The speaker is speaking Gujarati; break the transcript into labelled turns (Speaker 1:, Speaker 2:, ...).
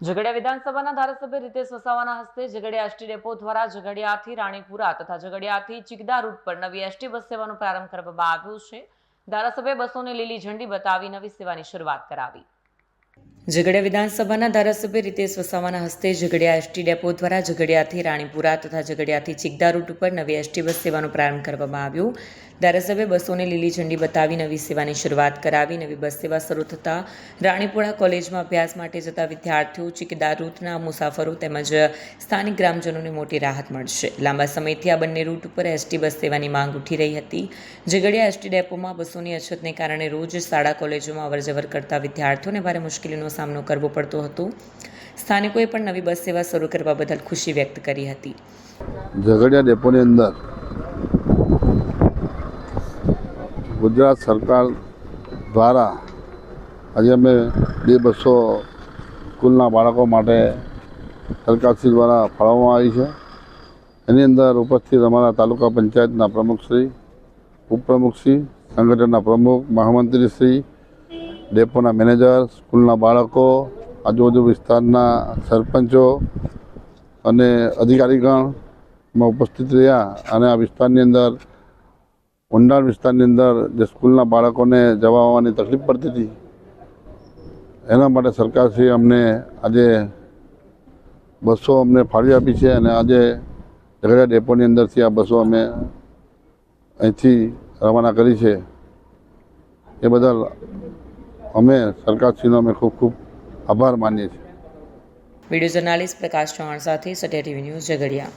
Speaker 1: ઝઘડિયા વિધાનસભાના ધારાસભ્ય રીતેશ વસાવાના હસ્તે ઝઘડિયા એસટી ડેપો દ્વારા ઝઘડિયાથી રાણીપુરા તથા ઝઘડિયાથી ચિકદા રૂટ પર નવી એસટી બસ સેવાનો પ્રારંભ કરવામાં આવ્યો છે। ધારાસભ્ય બસોને લીલી ઝંડી બતાવી નવી સેવાની શરૂઆત કરાવી। ઝઘડિયા વિધાનસભાના ધારાસભ્ય રીતેશ વસાવાના હસ્તે ઝઘડિયા એસટી ડેપો દ્વારા ઝઘડિયાથી રાણીપુરા તથા ઝઘડિયાથી ચિકદા રૂટ ઉપર નવી એસટી બસ સેવાનો પ્રારંભ કરવામાં આવ્યો। ધારાસભ્ય બસોને લીલી ઝંડી બતાવી નવી સેવાની શરૂઆત કરાવી। નવી બસ સેવા શરૂ થતાં રાણીપુરા કોલેજમાં અભ્યાસ માટે જતા વિદ્યાર્થીઓ, ચિકદા રૂટના મુસાફરો તેમજ સ્થાનિક ગ્રામજનોને મોટી રાહત મળશે। લાંબા સમયથી આ બંને રૂટ ઉપર એસટી બસ સેવાની માંગ ઉઠી રહી હતી। ઝઘડિયા એસટી ડેપોમાં બસોની અછતને કારણે રોજ શાળા કોલેજોમાં અવરજવર કરતા વિદ્યાર્થીઓને ભારે મુશ્કેલીનો સામનો કરવો પડતો હતો। સ્થાનિકોએ પણ નવી બસ સેવા શરૂ કરવા બદલ ખુશી વ્યક્ત કરી હતી।
Speaker 2: ઝઘડિયા ડેપોની અંદર ગુજરાત સરકાર દ્વારા આજે અમે બે બસો સ્કૂલના બાળકો માટે સરકારશ્રી દ્વારા ફાળવવામાં આવી છે। એની અંદર ઉપસ્થિત અમારા તાલુકા પંચાયતના પ્રમુખશ્રી, ઉપપ્રમુખશ્રી, સંગઠનના પ્રમુખ, મહામંત્રીશ્રી, ડેપોના મેનેજર, સ્કૂલના બાળકો, આજુબાજુ વિસ્તારના સરપંચો અને અધિકારીગણમાં ઉપસ્થિત રહ્યા અને આ વિસ્તારની અંદર ઊંડાણ વિસ્તારની અંદર જે સ્કૂલના બાળકોને જવા આવવાની તકલીફ પડતી હતી એના માટે સરકારશ્રીએ અમને આજે બસો અમને ફાળવી આપી છે અને આજે ઝઘડિયા ડેપોની અંદરથી આ બસો અમે અહીંથી રવાના કરી છે। એ બદલ અમે સરકારશ્રીનો અમે ખૂબ ખૂબ આભાર માનીએ છીએ।
Speaker 1: વિડીયો જર્નાલિસ્ટ પ્રકાશ ચૌહાણ સાથે સત્યા ટીવી ન્યૂઝ ઝઘડિયા।